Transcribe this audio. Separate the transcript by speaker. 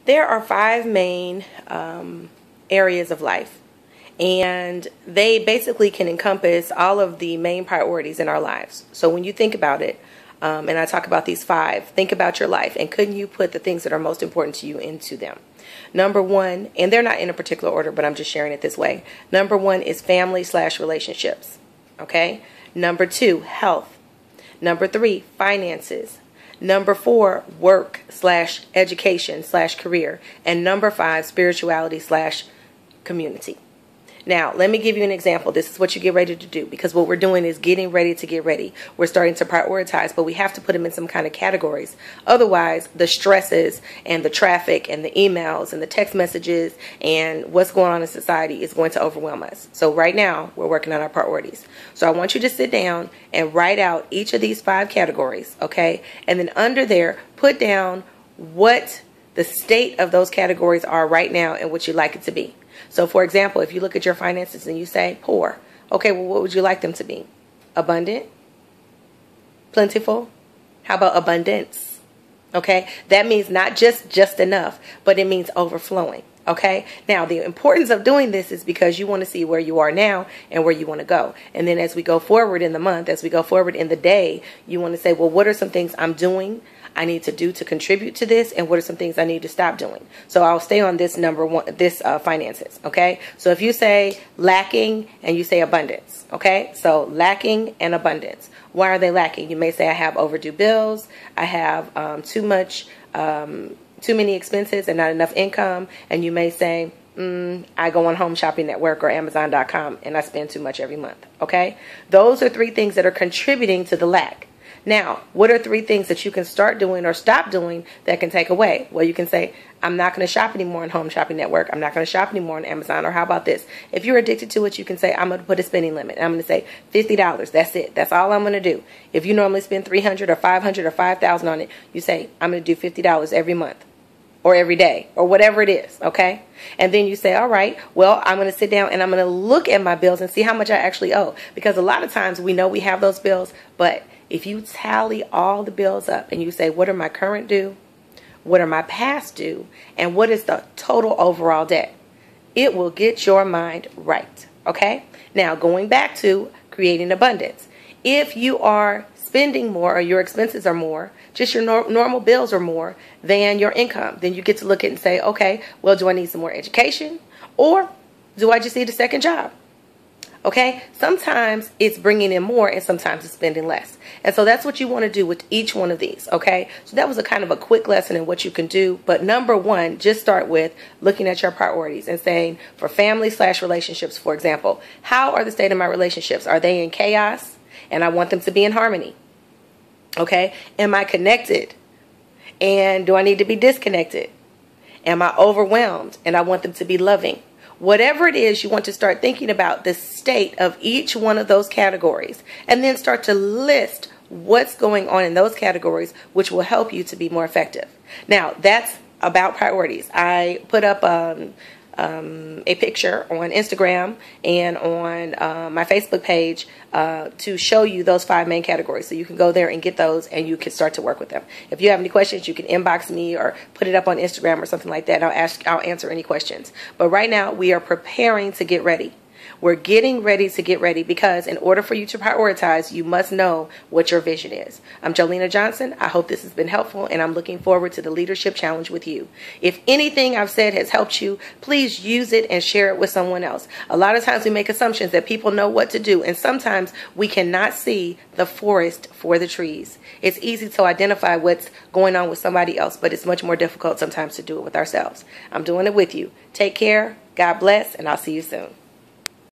Speaker 1: There are five main areas of life, and they basically can encompass all of the main priorities in our lives. So when you think about it, and I talk about these five, think about your life, and couldn't you put the things that are most important to you into them? Number one, and they're not in a particular order, but I'm just sharing it this way. Number one is family/relationships. Okay. Number two, health. Number three, finances. Number four, work/education/career. And number five, spirituality/community. Now, let me give you an example. This is what you get ready to do, because what we're doing is getting ready to get ready. We're starting to prioritize, but we have to put them in some kind of categories. Otherwise, the stresses and the traffic and the emails and the text messages and what's going on in society is going to overwhelm us. So right now, we're working on our priorities. So I want you to sit down and write out each of these five categories, okay? And then under there, put down what the state of those categories are right now and what you'd like it to be. So, for example, if you look at your finances and you say poor, okay, well, what would you like them to be? Abundant? Plentiful? How about abundance? Okay, that means not just enough, but it means overflowing. Okay, now the importance of doing this is because you want to see where you are now and where you want to go. And then as we go forward in the month, as we go forward in the day, you want to say, well, what are some things I need to do to contribute to this, and what are some things I need to stop doing? So I'll stay on this number one, finances. Okay, so if you say lacking and you say abundance, okay, so lacking and abundance. Why are they lacking? You may say I have overdue bills, I have too many expenses and not enough income, and you may say I go on Home Shopping Network or Amazon.com and I spend too much every month. Okay, those are three things that are contributing to the lack. Now, what are three things that you can start doing or stop doing that can take away? Well, you can say, I'm not going to shop anymore on Home Shopping Network. I'm not going to shop anymore on Amazon. Or how about this? If you're addicted to it, you can say, I'm going to put a spending limit. I'm going to say $50. That's it. That's all I'm going to do. If you normally spend $300 or $500 or $5,000 on it, you say, I'm going to do $50 every month or every day or whatever it is. Okay. And then you say, all right, well, I'm going to sit down and I'm going to look at my bills and see how much I actually owe. Because a lot of times we know we have those bills, but if you tally all the bills up and you say, what are my current due? What are my past due? And what is the total overall debt? It will get your mind right. Okay? Now, going back to creating abundance. If you are spending more or your expenses are more, just your normal bills are more than your income, then you get to look at it and say, okay, well, do I need some more education? Or do I just need a second job? Okay, sometimes it's bringing in more and sometimes it's spending less. And so that's what you want to do with each one of these. Okay, so that was a kind of a quick lesson in what you can do. But number one, just start with looking at your priorities and saying for family/relationships, for example, how are the state of my relationships? Are they in chaos? And I want them to be in harmony. Okay, am I connected? And do I need to be disconnected? Am I overwhelmed? And I want them to be loving. Whatever it is, you want to start thinking about the state of each one of those categories and then start to list what's going on in those categories, which will help you to be more effective. Now, that's about priorities. I put up a picture on Instagram and on my Facebook page to show you those five main categories. So you can go there and get those and you can start to work with them. If you have any questions, you can inbox me or put it up on Instagram or something like that. And I'll answer any questions. But right now we are preparing to get ready. We're getting ready to get ready because in order for you to prioritize, you must know what your vision is. I'm Jolena Johnson. I hope this has been helpful, and I'm looking forward to the Leadership Challenge with you. If anything I've said has helped you, please use it and share it with someone else. A lot of times we make assumptions that people know what to do, and sometimes we cannot see the forest for the trees. It's easy to identify what's going on with somebody else, but it's much more difficult sometimes to do it with ourselves. I'm doing it with you. Take care. God bless, and I'll see you soon.